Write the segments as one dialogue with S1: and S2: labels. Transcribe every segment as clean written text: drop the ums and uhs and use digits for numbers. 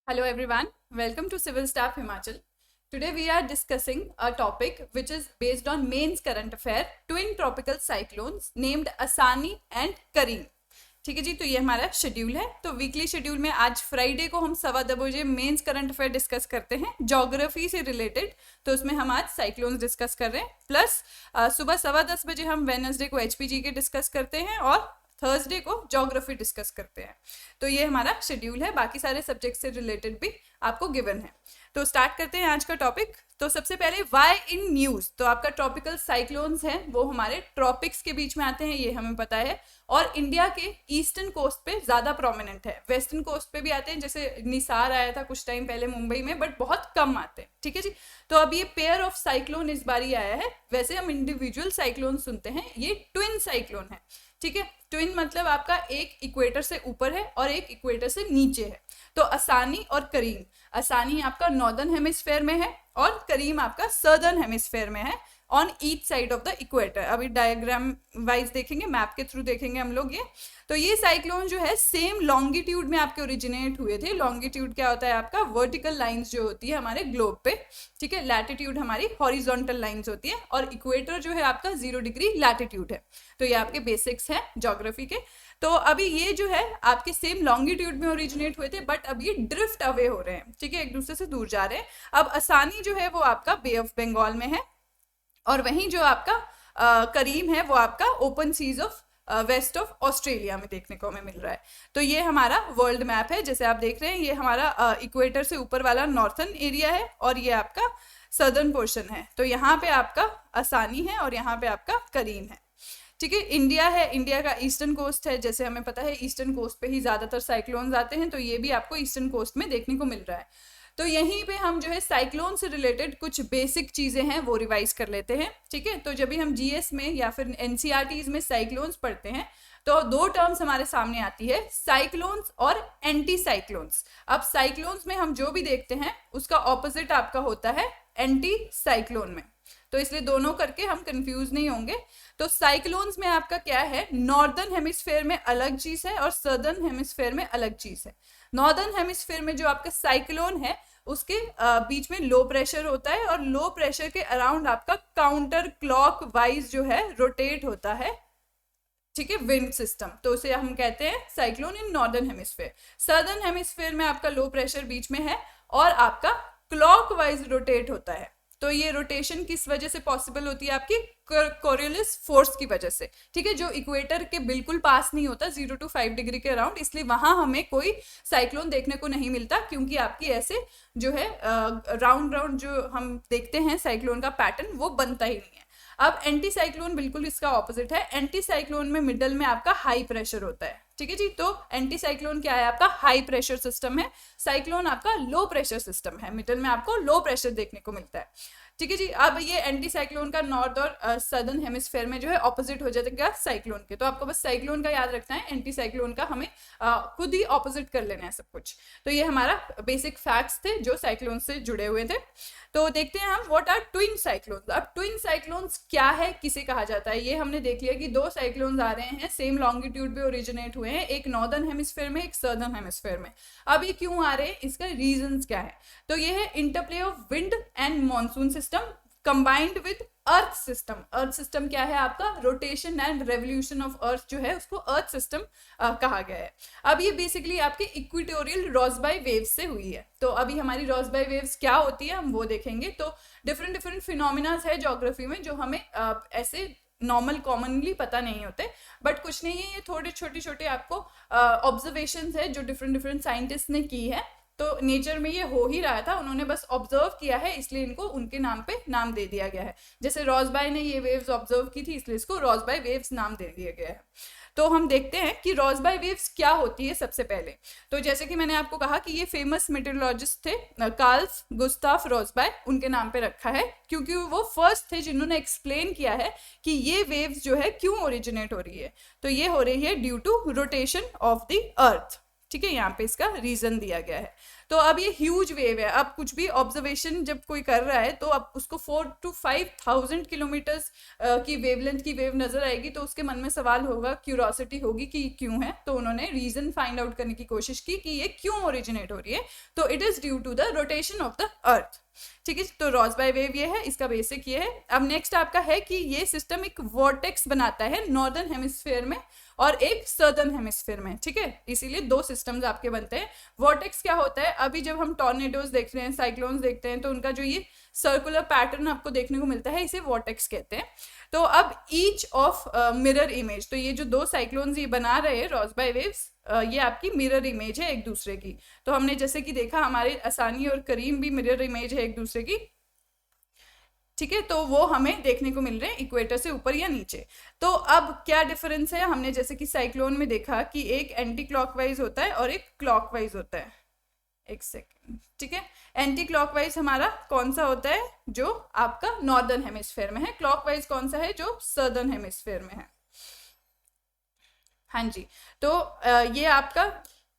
S1: Hello everyone, welcome to Civil Staff Himachal. Today we are discussing a topic which is based on mains current affair, twin tropical cyclones named Asani and Kareem. ठीक है जी, तो ये हमारा schedule है। तो weekly schedule में आज Friday को हम 2:15 मेंस करंट अफेयर डिस्कस करते हैं ज्योग्राफी से रिलेटेड। तो उसमें हम आज साइक्लोन्स डिस्कस कर रहे हैं, प्लस सुबह 10:15 हम वेडनेसडे को एचपीजी के डिस्कस करते हैं और थर्सडे को ज्योग्राफी डिस्कस करते हैं। तो ये हमारा शेड्यूल है, बाकी सारे सब्जेक्ट से रिलेटेड भी आपको गिवन है। तो स्टार्ट करते हैं आज का टॉपिक। तो सबसे पहले वाई इन न्यूज, तो आपका ट्रॉपिकल साइक्लोन्स हैं वो हमारे ट्रॉपिक्स के बीच में आते हैं, ये हमें पता है, और इंडिया के ईस्टर्न कोस्ट पे ज्यादा प्रोमिनेंट है। वेस्टर्न कोस्ट पे भी आते हैं, जैसे निसार आया था कुछ टाइम पहले मुंबई में, बट बहुत कम आते हैं। ठीक है जी, तो अब ये पेयर ऑफ साइक्लोन इस बार ही आया है। वैसे हम इंडिविजुअल साइक्लोन सुनते हैं, ये ट्विन साइक्लोन है। ठीक है, ट्विन मतलब आपका एक इक्वेटर से ऊपर है और एक इक्वेटर से नीचे है। तो असानी और करीम, असानी आपका नॉर्दर्न हेमिस्फेयर में है और करीम आपका सदर्न हेमिस्फेयर में है, on each side of the equator. अभी डायग्राम वाइज देखेंगे, मैप के थ्रू देखेंगे हम लोग ये। तो ये साइक्लोन जो है सेम लॉन्गिट्यूड में आपके ओरिजिनेट हुए थे। लॉन्गिट्यूड क्या होता है आपका, वर्टिकल लाइंस जो होती है हमारे ग्लोब पे। ठीक है, लैटिट्यूड हमारी हॉरिजॉन्टल लाइंस होती है और इक्वेटर जो है आपका 0 डिग्री लैटिट्यूड है। तो ये आपके बेसिक्स हैं ज्योग्राफी के। तो अभी ये जो है आपके सेम लॉन्गिट्यूड में ओरिजिनेट हुए थे, बट अब ये ड्रिफ्ट अवे हो रहे हैं। ठीक है, एक दूसरे से दूर जा रहे हैं। अब असानी जो है वो आपका बे ऑफ बंगाल में है, और वहीं जो आपका करीम है वो आपका open seas of west of Australia में देखने को हमें मिल रहा है। तो ये हमारा वर्ल्ड मैप है, जैसे आप देख रहे हैं, ये हमारा इक्वेटर से ऊपर वाला नॉर्थन एरिया है और ये आपका सदर्न पोर्शन है। तो यहाँ पे आपका असानी है और यहाँ पे आपका करीम है। ठीक है, इंडिया है, इंडिया का ईस्टर्न कोस्ट है, जैसे हमें पता है ईस्टर्न कोस्ट पे ही ज्यादातर साइक्लोन्स आते हैं, तो ये भी आपको ईस्टर्न कोस्ट में देखने को मिल रहा है। तो यहीं पे हम जो है साइक्लोन से रिलेटेड कुछ बेसिक चीजें हैं वो रिवाइज कर लेते हैं। ठीक है, तो जब भी हम जीएस में या फिर एनसीईआरटीज में साइक्लोन्स पढ़ते हैं तो दो टर्म्स हमारे सामने आती है, साइक्लोन्स और एंटी साइक्लोन्स। अब साइक्लोन्स में हम जो भी देखते हैं उसका ऑपोजिट आपका होता है एंटी साइक्लोन में, तो इसलिए दोनों करके हम कंफ्यूज नहीं होंगे। तो साइक्लोन्स में आपका क्या है, नॉर्दर्न हेमिस्फेयर में अलग चीज है और सदर्न हेमिस्फेयर में अलग चीज है। नॉर्दर्न हेमिस्फेयर में जो आपका साइक्लोन है उसके बीच में लो प्रेशर होता है और लो प्रेशर के अराउंड आपका काउंटर क्लॉक वाइज जो है रोटेट होता है। ठीक है, विंड सिस्टम, तो उसे हम कहते हैं cyclone in northern hemisphere. Southern hemisphere में आपका लो प्रेशर बीच में है और आपका क्लॉक वाइज रोटेट होता है। तो ये रोटेशन किस वजह से पॉसिबल होती है, आपकी कोरियोलिस फोर्स की वजह से। ठीक है, जो इक्वेटर के बिल्कुल पास नहीं होता, 0 to 5 डिग्री के अराउंड, इसलिए वहां हमें कोई साइक्लोन देखने को नहीं मिलता, क्योंकि आपकी ऐसे जो है राउंड राउंड जो हम देखते हैं साइक्लोन का पैटर्न वो बनता ही नहीं है। अब एंटी साइक्लोन बिल्कुल इसका ऑपोजिट है। एंटी साइक्लोन में मिडल में आपका हाई प्रेशर होता है। ठीक है जी, तो एंटी साइक्लोन क्या है, आपका हाई प्रेशर सिस्टम है, साइक्लोन आपका लो प्रेशर सिस्टम है, मिडल में आपको लो प्रेशर देखने को मिलता है। ठीक है जी, अब ये एंटी साइक्लोन का नॉर्थ और सदर्न हेमिस्फेयर में जो है ऑपोजिट हो जाएगा साइक्लोन के। तो आपको बस साइक्लोन का याद रखना है, एंटी साइक्लोन का हमें खुद ही ऑपोजिट कर लेना है सब कुछ। तो ये हमारा बेसिक फैक्ट्स थे जो साइक्लोन से जुड़े हुए थे। तो देखते हैं हम व्हाट आर ट्विन साइक्लोन्स। अब ट्विन साइक्लोन्स क्या है, किसे कहा जाता है, ये हमने देख लिया कि दो साइक्लोन्स आ रहे हैं, सेम लॉन्गिट्यूड पे ओरिजिनेट हुए हैं, एक नॉर्दर्न हेमिस्फेयर में एक सदर्न हेमिस्फेयर में। अब ये क्यों आ रहे हैं, इसका रीजंस क्या है, तो ये है interplay of wind and monsoon system combined with earth system. Earth system क्या है आपका, rotation and revolution of earth जो है उसको अर्थ सिस्टम कहा गया है। अब ये बेसिकली आपके इक्वेटोरियल रोसबाई वेव्स से हुई है। तो अभी हमारी रोसबाई वेव्स क्या होती है हम वो देखेंगे। तो डिफरेंट डिफरेंट फिनोमिनास है ज्योग्राफी में जो हमें ऐसे नॉर्मल कॉमनली पता नहीं होते, बट कुछ नहीं है, ये थोड़े छोटे छोटे आपको ऑब्जर्वेशंस है जो डिफरेंट डिफरेंट साइंटिस्ट ने की है। तो नेचर में ये हो ही रहा था, उन्होंने बस ऑब्जर्व किया है, इसलिए इनको उनके नाम पे नाम दे दिया गया है। जैसे रोसबाई ने ये वेव्स ऑब्जर्व की थी, इसलिए इसको रोसबाई वेव्स नाम दे दिया गया है। तो हम देखते हैं कि रोसबाई वेव्स क्या होती है सबसे पहले। तो जैसे कि मैंने आपको कहा कि ये फेमस मेटेरोलॉजिस्ट थे कार्ल गुस्ताफ रोसबाई, उनके नाम पे रखा है क्योंकि वो फर्स्ट थे जिन्होंने एक्सप्लेन किया है कि ये वेव्स जो है क्यों ओरिजिनेट हो रही है। तो ये हो रही है due to rotation of the earth. ठीक है, यहाँ पे इसका रीजन दिया गया है। तो अब ये ह्यूज वेव है, अब कुछ भी ऑब्जर्वेशन जब कोई कर रहा है तो अब उसको 4 to 5,000 किलोमीटर्स की वेवलेंथ की वेव नजर आएगी, तो उसके मन में सवाल होगा, क्यूरोसिटी होगी कि क्यों है। तो उन्होंने रीजन फाइंड आउट करने की कोशिश की कि ये क्यों ओरिजिनेट हो रही है। तो it is due to the rotation of the earth. ठीक है, तो रोसबाय वेव ये है, इसका बेसिक ये है। अब नेक्स्ट आपका है कि ये सिस्टम एक वॉर्टेक्स बनाता है नॉर्दर्न हेमिस्फीयर में और एक सदर्न हेमिस्फीयर में। ठीक है, इसीलिए दो सिस्टम्स आपके बनते हैं। वॉर्टेक्स क्या होता है, अभी जब हम टॉर्नेडोज देख रहे हैं, साइक्लोन्स देखते हैं, तो उनका जो ये सर्कुलर पैटर्न आपको देखने को मिलता है, इसे वॉर्टेक्स कहते हैं। तो अब ईच ऑफ मिरर इमेज, तो ये जो दो साइक्लोन्स ये बना रहे हैं रोसबाय वेव्स, ये आपकी मिरर इमेज है एक दूसरे की। तो हमने जैसे कि देखा हमारे असानी और करीम भी मिरर इमेज है एक दूसरे की। ठीक है, तो वो हमें देखने को मिल रहे हैं इक्वेटर से ऊपर या नीचे। तो अब क्या डिफरेंस है, हमने जैसे कि साइक्लोन में देखा कि एक एंटी क्लॉकवाइज होता है और एक क्लॉकवाइज होता है। एक सेकेंड, ठीक है, एंटी क्लॉकवाइज हमारा कौन सा होता है, जो आपका नॉर्दर्न हेमिस्फीयर में है। क्लॉकवाइज कौन सा है, जो सदर्न हेमिस्फीयर में है। हाँ जी, तो ये आपका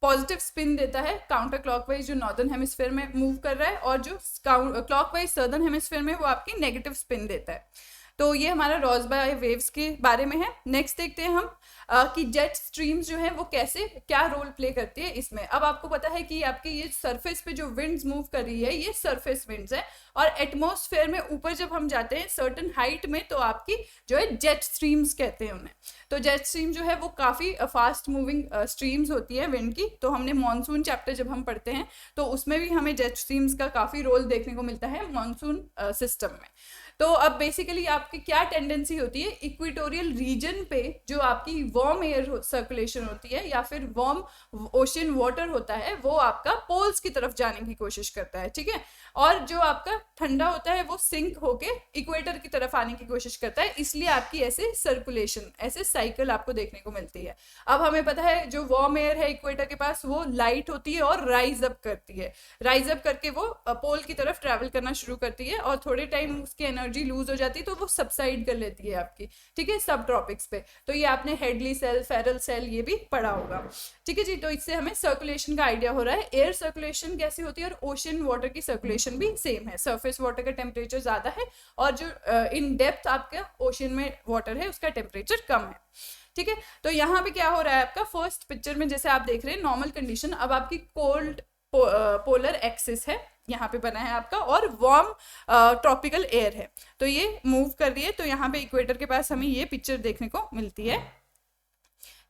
S1: पॉजिटिव स्पिन देता है काउंटर क्लॉकवाइज जो नॉर्दर्न हेमिस्फीयर में मूव कर रहा है, और जो क्लॉकवाइज सदर्न हेमिस्फीयर में वो आपकी नेगेटिव स्पिन देता है। तो ये हमारा रोसबाय वेव्स के बारे में है। नेक्स्ट देखते हैं हम कि जेट स्ट्रीम्स जो है वो कैसे क्या रोल प्ले करती है इसमें। अब आपको पता है कि आपके ये सरफेस पे जो विंड्स मूव कर रही है ये सरफेस विंड्स है, और एटमॉस्फेयर में ऊपर जब हम जाते हैं सर्टन हाइट में तो आपकी जो है जेट स्ट्रीम्स कहते हैं उन्हें। तो जेट स्ट्रीम जो है वो काफ़ी फास्ट मूविंग स्ट्रीम्स होती है विंड की। तो हमने मॉनसून चैप्टर जब हम पढ़ते हैं तो उसमें भी हमें जेट स्ट्रीम्स का काफ़ी रोल देखने को मिलता है मॉनसून सिस्टम में। तो अब बेसिकली आपकी क्या टेंडेंसी होती है, इक्वेटोरियल रीजन पे जो आपकी वार्म एयर सर्कुलेशन होती है या फिर वार्म ओशन वाटर होता है, वो आपका पोल्स की तरफ जाने की कोशिश करता है। ठीक है, और जो आपका ठंडा होता है वो सिंक होके इक्वेटर की तरफ आने की कोशिश करता है, इसलिए आपकी ऐसे सर्कुलेशन, ऐसे साइकिल आपको देखने को मिलती है। अब हमें पता है जो वार्म एयर है इक्वेटर के पास वो लाइट होती है और राइज अप करती है, राइज अप करके वो पोल की तरफ ट्रैवल करना शुरू करती है, और थोड़े टाइम उसकी एनर्जी लूज हो जाती है तो वो सबसाइड कर लेती है आपकी। ठीक है, सब ट्रॉपिक्स पे। तो ये आपने हेडली सेल, फेरल सेल ये भी पढ़ा होगा। ठीक है जी, तो इससे हमें सर्कुलेशन का आइडिया हो रहा है। एयर सर्कुलेशन कैसी होती है, और ओशन वाटर की सर्कुलेशन भी सेम है। सरफेस वाटर का टेम्परेचर ज्यादा है और जो इन डेप्थ आपका ओशन में वाटर है उसका टेम्परेचर कम है। ठीक है, तो यहाँ पे क्या हो रहा है आपका फर्स्ट पिक्चर में जैसे आप देख रहे हैं नॉर्मल कंडीशन, अब आपकी कोल्ड पोलर एक्सिस है यहाँ पे बना है आपका, और वार्म ट्रॉपिकल एयर है, तो ये मूव कर रही है। तो यहाँ पे इक्वेटर के पास हमें ये पिक्चर देखने को मिलती है।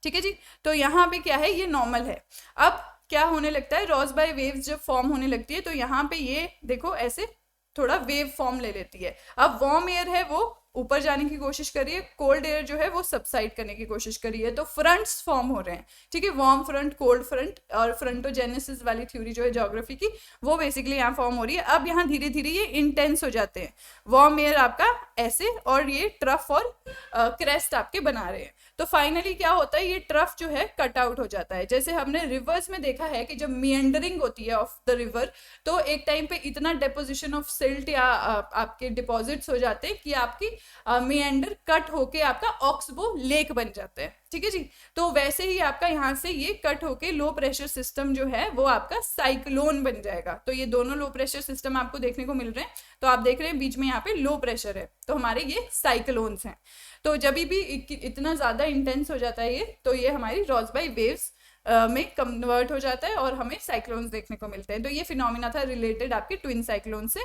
S1: ठीक है जी, तो यहाँ पे क्या है, ये नॉर्मल है। अब क्या होने लगता है, रोसबाय वेव्स जब फॉर्म होने लगती है तो यहाँ पे ये देखो ऐसे थोड़ा वेव फॉर्म ले लेती है। अब वार्म एयर है वो ऊपर जाने की कोशिश कर रही है, कोल्ड एयर जो है वो सबसाइड करने की कोशिश कर रही है, तो फ्रंट्स फॉर्म हो रहे हैं। ठीक है, वार्म फ्रंट, कोल्ड फ्रंट, और फ्रंटोजेनेसिस वाली थ्योरी जो है ज्योग्राफी की वो बेसिकली यहाँ फॉर्म हो रही है। अब यहाँ धीरे धीरे ये इंटेंस हो जाते हैं, वार्म एयर आपका ऐसे, और ये ट्रफ और क्रेस्ट आपके बना रहे हैं। तो फाइनली क्या होता है, ये ट्रफ जो है कट आउट हो जाता है। जैसे हमने रिवर्स में देखा है कि जब मिएंडरिंग होती है ऑफ द रिवर तो एक टाइम पे इतना डेपोजिशन ऑफ सिल्ट या आपके डिपॉजिट्स हो जाते हैं कि आपकी मिएंडर कट होके आपका ऑक्सबो लेक बन जाता है। ठीक है जी, तो वैसे ही आपका यहाँ से ये कट होके लो प्रेशर सिस्टम जो है वो आपका साइक्लोन बन जाएगा। तो ये दोनों लो प्रेशर सिस्टम आपको देखने को मिल रहे हैं। तो आप देख रहे हैं बीच में यहाँ पे लो प्रेशर है, तो हमारे ये साइक्लोन्स हैं। तो जब भी इतना ज्यादा इंटेंस हो जाता है ये, तो ये हमारी रोसबाय वेव्स में कन्वर्ट हो जाता है और हमें साइक्लोन्स देखने को मिलते हैं। तो ये फिनोमिना था रिलेटेड आपके ट्विन साइक्लोन से।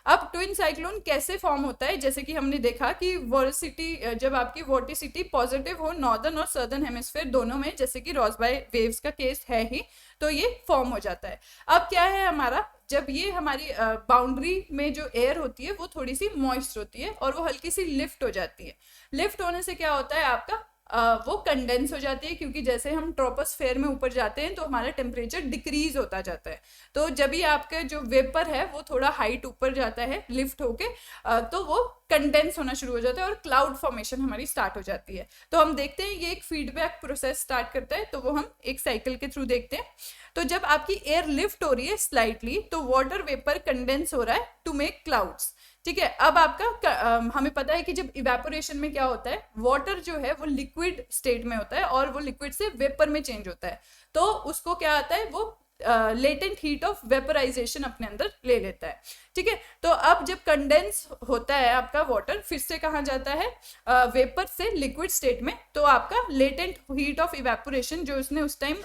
S1: अब ट्विन साइक्लोन कैसे फॉर्म होता है, जैसे कि हमने देखा कि वोर्टिसिटी, जब आपकी वोर्टिसिटी पॉजिटिव हो नॉर्दर्न और सदर्न हेमिस्फीयर दोनों में, जैसे कि रोसबाय वेव्स का केस है ही, तो ये फॉर्म हो जाता है। अब क्या है हमारा, जब ये हमारी बाउंड्री में जो एयर होती है वो थोड़ी सी मॉइस्ट होती है और वो हल्की सी लिफ्ट हो जाती है। लिफ्ट होने से क्या होता है आपका, वो कंडेंस हो जाती है, क्योंकि जैसे हम ट्रोपोस्फेयर में ऊपर जाते हैं तो हमारा टेम्परेचर डिक्रीज होता जाता है। तो जब भी आपका जो वेपर है वो थोड़ा हाइट ऊपर जाता है लिफ्ट होके, तो वो कंडेंस होना शुरू हो जाता है और क्लाउड फॉर्मेशन हमारी स्टार्ट हो जाती है। तो हम देखते हैं ये एक फीडबैक प्रोसेस स्टार्ट करता है, तो वो हम एक साइकिल के थ्रू देखते हैं। तो जब आपकी एयर लिफ्ट हो रही है स्लाइटली, तो वाटर वेपर कंडेंस हो रहा है टू मेक क्लाउड्स। ठीक है। अब आपका हमें पता है कि जब इवेपोरेशन में क्या होता है, वाटर जो है वो लिक्विड स्टेट में होता है और वो लिक्विड से वेपर में चेंज होता है, तो उसको क्या आता है, वो लेटेंट हीट ऑफ वेपराइजेशन अपने अंदर ले लेता है। ठीक है, तो अब जब कंडेंस होता है आपका वाटर, फिर से कहाँ जाता है, वेपर से लिक्विड स्टेट में, तो आपका लेटेंट हीट ऑफ इवेपोरेशन जो उसने उस टाइम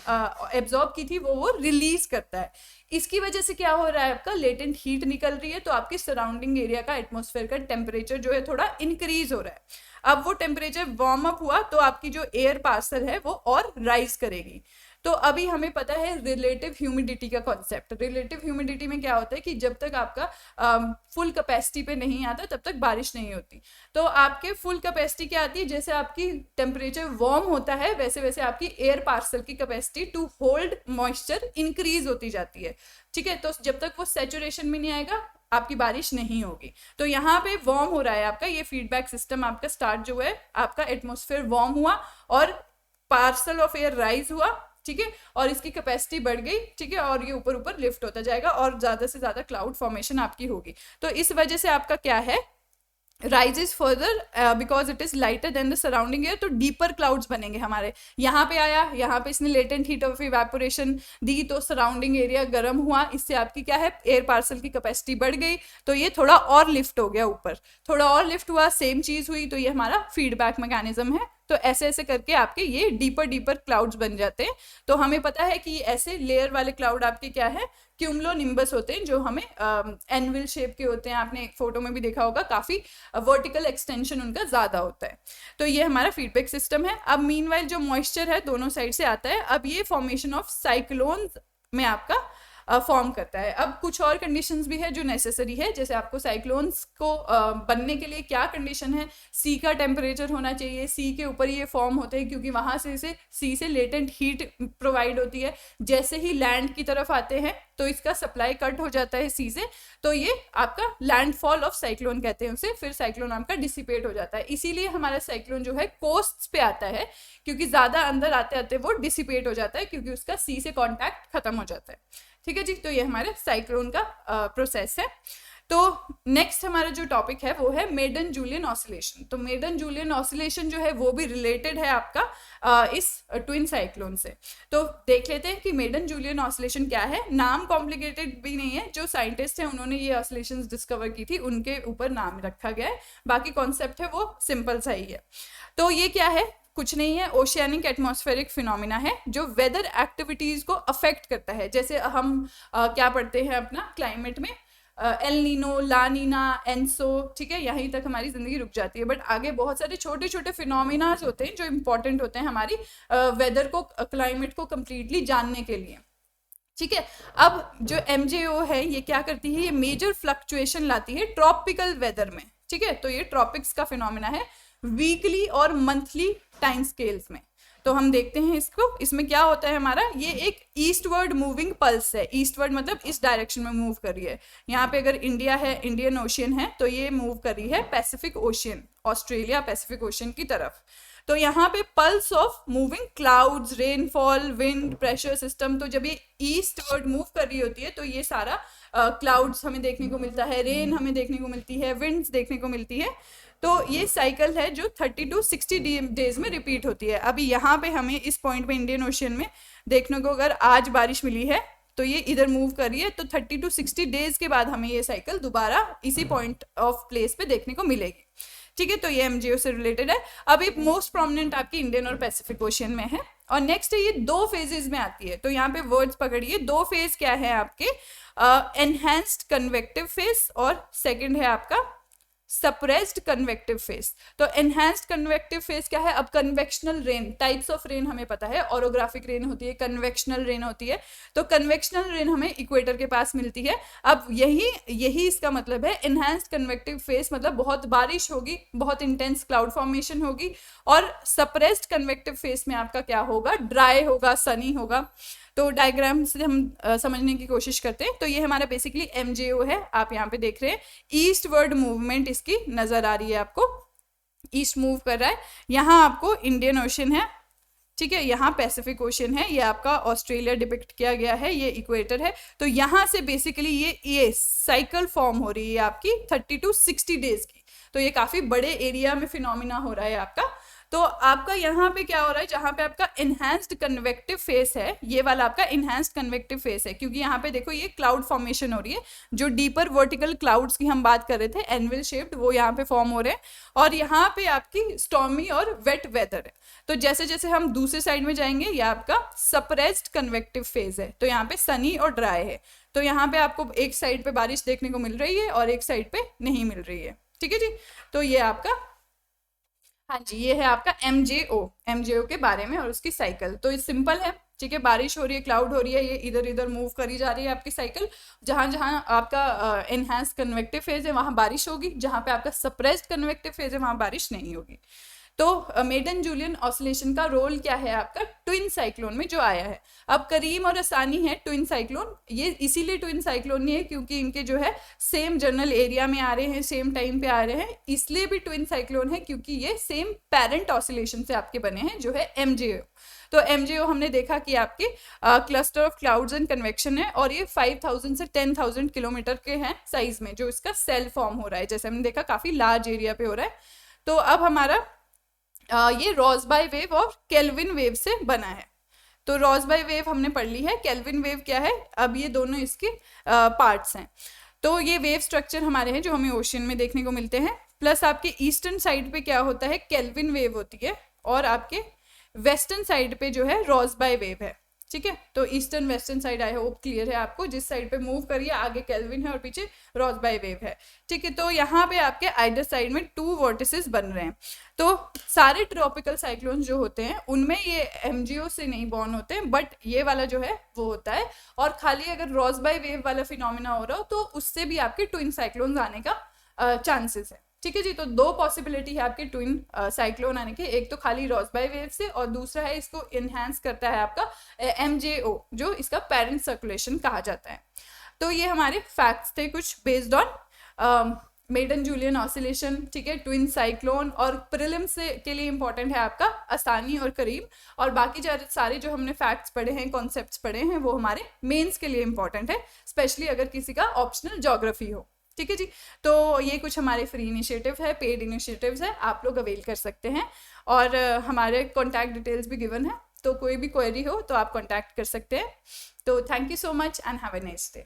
S1: एब्जॉर्ब की थी वो रिलीज करता है। इसकी वजह से क्या हो रहा है, आपका लेटेंट हीट निकल रही है, तो आपकी सराउंडिंग एरिया का एटमॉस्फेयर का टेम्परेचर जो है थोड़ा इंक्रीज हो रहा है। अब वो टेम्परेचर वार्म अप हुआ तो आपकी जो एयर पार्सल है वो और राइज करेगी। तो अभी हमें पता है रिलेटिव ह्यूमिडिटी का कॉन्सेप्ट। रिलेटिव ह्यूमिडिटी में क्या होता है कि जब तक आपका फुल कैपेसिटी पे नहीं आता तब तक बारिश नहीं होती। तो आपके फुल कैपेसिटी क्या आती है, जैसे आपकी टेम्परेचर वार्म होता है वैसे वैसे आपकी एयर पार्सल की capacity to hold moisture increase होती जाती है। ठीक है, तो जब तक वो सैचुरेशन में नहीं आएगा आपकी बारिश नहीं होगी। तो यहाँ पे वार्म हो रहा है आपका ये फीडबैक सिस्टम, आपका स्टार्ट जो है, आपका एटमॉस्फेयर वार्म हुआ और पार्सल ऑफ एयर राइज हुआ। ठीक है, और इसकी कैपेसिटी बढ़ गई। ठीक है, और ये ऊपर ऊपर लिफ्ट होता जाएगा और ज्यादा से ज्यादा क्लाउड फॉर्मेशन आपकी होगी। तो इस वजह से आपका क्या है, rises further because it is lighter than the surrounding air, तो डीपर क्लाउड्स बनेंगे हमारे। यहाँ पे आया, यहाँ पे इसने लेटेंट हीट ऑफ इवेपोरेशन दी तो सराउंडिंग एरिया गर्म हुआ, इससे आपकी क्या है, एयर पार्सल की कैपेसिटी बढ़ गई, तो ये थोड़ा और लिफ्ट हो गया ऊपर, थोड़ा और लिफ्ट हुआ, सेम चीज हुई, तो ये हमारा फीडबैक मैकेनिज्म है। तो ऐसे ऐसे करके आपके ये डीपर डीपर क्लाउड्स बन जाते हैं। तो हमें पता है कि ऐसे लेयर वाले क्लाउड आपके क्या है, क्यूमुलोनिम्बस होते हैं, जो हमें एनविल शेप के होते हैं। आपने एक फोटो में भी देखा होगा, काफी वर्टिकल एक्सटेंशन उनका ज्यादा होता है। तो ये हमारा फीडबैक सिस्टम है। अब मीनवाइल जो मॉइस्चर है दोनों साइड से आता है, अब ये फॉर्मेशन ऑफ साइक्लोन्स में आपका फॉर्म करता है। अब कुछ और कंडीशंस भी है जो नेसेसरी है, जैसे आपको साइक्लोन्स को बनने के लिए क्या कंडीशन है, सी का टेम्परेचर होना चाहिए, सी के ऊपर ये फॉर्म होते हैं क्योंकि वहां से सी से लेटेंट हीट प्रोवाइड होती है। जैसे ही लैंड की तरफ आते हैं तो इसका सप्लाई कट हो जाता है सी से, तो ये आपका लैंडफॉल ऑफ साइक्लोन कहते हैं उसे, फिर साइक्लोन आपका डिसिपेट हो जाता है। इसीलिए हमारा साइक्लोन जो है कोस्ट पे आता है, क्योंकि ज्यादा अंदर आते आते वो डिसिपेट हो जाता है क्योंकि उसका सी से कॉन्टैक्ट खत्म हो जाता है। ठीक है जी, तो ये हमारे साइक्लोन का प्रोसेस है। तो नेक्स्ट हमारा जो टॉपिक है वो है मेडन जूलियन ऑसिलेशन। तो मेडन जूलियन ऑसिलेशन जो है वो भी रिलेटेड है आपका इस ट्विन साइक्लोन से। तो देख लेते हैं कि मेडन जूलियन ऑसिलेशन क्या है। नाम कॉम्प्लिकेटेड भी नहीं है, जो साइंटिस्ट हैं उन्होंने ये ऑसिलेशंस डिस्कवर की थी उनके ऊपर नाम रखा गया है, बाकी कॉन्सेप्ट है वो सिंपल सा ही है। तो ये क्या है, कुछ नहीं है, ओशियानिक एटमॉस्फेरिक फिनोमिना है जो वेदर एक्टिविटीज को अफेक्ट करता है। जैसे हम क्या पढ़ते हैं अपना क्लाइमेट में, एल नीनो, ला नीना, एनसो, ठीक है, यहीं तक हमारी जिंदगी रुक जाती है। बट आगे बहुत सारे छोटे छोटे फिनोमिना होते हैं जो इंपॉर्टेंट होते हैं हमारी वेदर को, क्लाइमेट को कंप्लीटली जानने के लिए। ठीक है, अब जो MJO है ये क्या करती है, ये मेजर फ्लक्चुएशन लाती है ट्रॉपिकल वेदर में। ठीक है, तो ये ट्रॉपिक्स का फिनोमिना है, वीकली और मंथली टाइम स्केल्स में। तो हम देखते हैं इसको, इसमें क्या होता है हमारा, ये एक ईस्टवर्ड मूविंग पल्स है। ईस्टवर्ड मतलब इस डायरेक्शन में मूव कर रही है। यहाँ पे अगर इंडिया है, इंडियन ओशियन है, तो ये मूव कर रही है Pacific ocean, Australia Pacific ocean की तरफ। तो यहाँ पे pulse of moving clouds, rainfall, wind, pressure system, तो जब ये ईस्टवर्ड मूव कर रही होती है तो ये सारा क्लाउड्स हमें देखने को मिलता है, रेन हमें देखने को मिलती है, विंड्स देखने को मिलती है। तो ये साइकिल है जो 30 to 60 डेज में रिपीट होती है। अभी यहाँ पे हमें इस पॉइंट पे इंडियन ओशियन में देखने को, अगर आज बारिश मिली है तो ये इधर मूव कर रही है, तो 30 to 60 डेज के बाद हमें ये साइकिल दोबारा इसी पॉइंट ऑफ प्लेस पे देखने को मिलेगी। ठीक है, तो ये MJO से रिलेटेड है। अब ये मोस्ट प्रोमिनेंट आपकी इंडियन और पैसिफिक ओशियन में है। और नेक्स्ट है ये 2 फेजेस में आती है। तो यहाँ पे वर्ड्स पकड़िए, 2 फेज क्या है आपके, एनहेंस्ड कन्वेक्टिव फेज और सेकंड है आपका सप्रेस्ड कन्वेक्टिव फेज। तो एनहांस्ड कन्वेक्टिव फेज क्या है, अब convectional rain, types of rain हमें पता है, ऑरोग्राफिक रेन होती है, कन्वेक्शनल रेन होती है। तो कन्वेक्शनल रेन हमें इक्वेटर के पास मिलती है। अब यही इसका मतलब है, एनहांस्ड कन्वेक्टिव फेज मतलब बहुत बारिश होगी, बहुत इंटेंस क्लाउड फॉर्मेशन होगी। और सप्रेस्ड कन्वेक्टिव फेज में आपका क्या होगा, ड्राई होगा, सनी होगा। तो डायग्राम से हम समझने की कोशिश करते हैं। तो ये हमारा बेसिकली MJO है, आप यहाँ पे देख रहे हैं ईस्टवर्ड मूवमेंट इसकी नजर आ रही है आपको, ईस्ट मूव कर रहा है। यहाँ आपको इंडियन ओशन है, ठीक है, यहाँ पैसिफिक ओशन है, ये आपका ऑस्ट्रेलिया डिपिक्ट किया गया है, ये इक्वेटर है। तो यहाँ से बेसिकली ये साइकिल फॉर्म हो रही है आपकी 30 to 60 डेज की। तो ये काफी बड़े एरिया में फिनोमिना हो रहा है आपका। तो आपका यहाँ पे क्या हो रहा है, जहाँ पे आपका इनहैंस्ड कन्वेक्टिव फेस है, ये वाला आपका इनहैंस्ड कन्वेक्टिव फेस है, क्योंकि यहाँ पे देखो ये क्लाउड फॉर्मेशन हो रही है। जो डीपर वर्टिकल क्लाउड्स की हम बात कर रहे थे एनविल शेप्ड, वो यहाँ पे फॉर्म हो रहे हैं। और यहाँ पे आपकी स्टॉर्मी और वेट वेदर है। तो जैसे जैसे हम दूसरे साइड में जाएंगे, ये आपका सप्रेस्ड कन्वेक्टिव फेज है। तो यहाँ पे सनी और ड्राई है। तो यहाँ पे आपको एक साइड पे बारिश देखने को मिल रही है और एक साइड पे नहीं मिल रही है। ठीक है जी। तो ये आपका, हाँ जी, ये है आपका एमजेओ के बारे में और उसकी साइकिल। तो ये सिंपल है, ठीक है, बारिश हो रही है, क्लाउड हो रही है, ये इधर इधर मूव करी जा रही है आपकी साइकिल। जहां जहां आपका एनहांस कन्वेक्टिव फेज है वहां बारिश होगी, जहां पे आपका सप्रेस्ड कन्वेक्टिव फेज है वहां बारिश नहीं होगी। तो मेडन जूलियन ऑसिलेशन का रोल क्या है आपका ट्विन साइक्लोन में जो आया है। अब करीम और असानी है ट्विन साइक्लोन, ये इसीलिए ट्विन साइक्लोन नहीं है क्योंकि इनके जो है सेम जनरल एरिया में आ रहे हैं, सेम टाइम पे आ रहे हैं, इसलिए भी ट्विन साइक्लोन है क्योंकि ये सेम पेरेंट ऑसिलेशन से आपके बने हैं, जो है एमजेओ। तो एमजेओ हमने देखा कि आपके cluster of clouds and convection है, और ये 5000 से 10,000 किलोमीटर के हैं साइज में, जो इसका सेल फॉर्म हो रहा है। जैसे हमने देखा काफी लार्ज एरिया पे हो रहा है। तो अब हमारा ये रोसबाई वेव और केल्विन वेव से बना है। तो रोसबाई वेव हमने पढ़ ली है, केल्विन वेव क्या है, अब ये दोनों इसके पार्ट्स हैं। तो ये वेव स्ट्रक्चर हमारे हैं जो हमें ओशन में देखने को मिलते हैं। प्लस आपके ईस्टर्न साइड पे क्या होता है, केल्विन वेव होती है, और आपके वेस्टर्न साइड पे जो है रोसबाई वेव है। ठीक है, तो eastern western side I hope clear है आपको। जिस साइड पे मूव करिए आगे केल्विन है और पीछे रोसबाई वेव है। ठीक है, तो यहाँ पे आपके आइडर साइड में 2 वॉर्टिसेस बन रहे हैं। तो सारे ट्रॉपिकल साइक्लोन जो होते हैं उनमें ये एमजीओ से नहीं बॉर्न होते हैं, बट ये वाला जो है वो होता है। और खाली अगर रोसबाई वेव वाला फिनोमिना हो रहा हो तो उससे भी आपके ट्विन साइक्लोन आने का चांसेस है। ठीक है जी। तो 2 पॉसिबिलिटी है आपके ट्विन साइक्लोन आने के, एक तो खाली रोसबाई वेव से, और दूसरा है इसको इनहैंस करता है आपका एमजेओ, जो इसका पेरेंट सर्कुलेशन कहा जाता है। तो ये हमारे फैक्ट्स थे कुछ based on Madden Julian oscillation. ठीक है, ट्विन साइक्लोन, और प्रीलिम्स से के लिए इंपॉर्टेंट है आपका असानी और करीम, और बाकी सारे जो हमने फैक्ट्स पढ़े हैं, कॉन्सेप्ट्स पढ़े हैं, वो हमारे मेंस के लिए इंपॉर्टेंट है, स्पेशली अगर किसी का ऑप्शनल ज्योग्राफी हो। ठीक है जी। तो ये कुछ हमारे फ्री इनिशिएटिव है, पेड इनिशिएटिव्स है, आप लोग अवेल कर सकते हैं। और हमारे कॉन्टैक्ट डिटेल्स भी गिवन है, तो कोई भी क्वेरी हो तो आप कॉन्टैक्ट कर सकते हैं। तो thank you so much and have a nice day.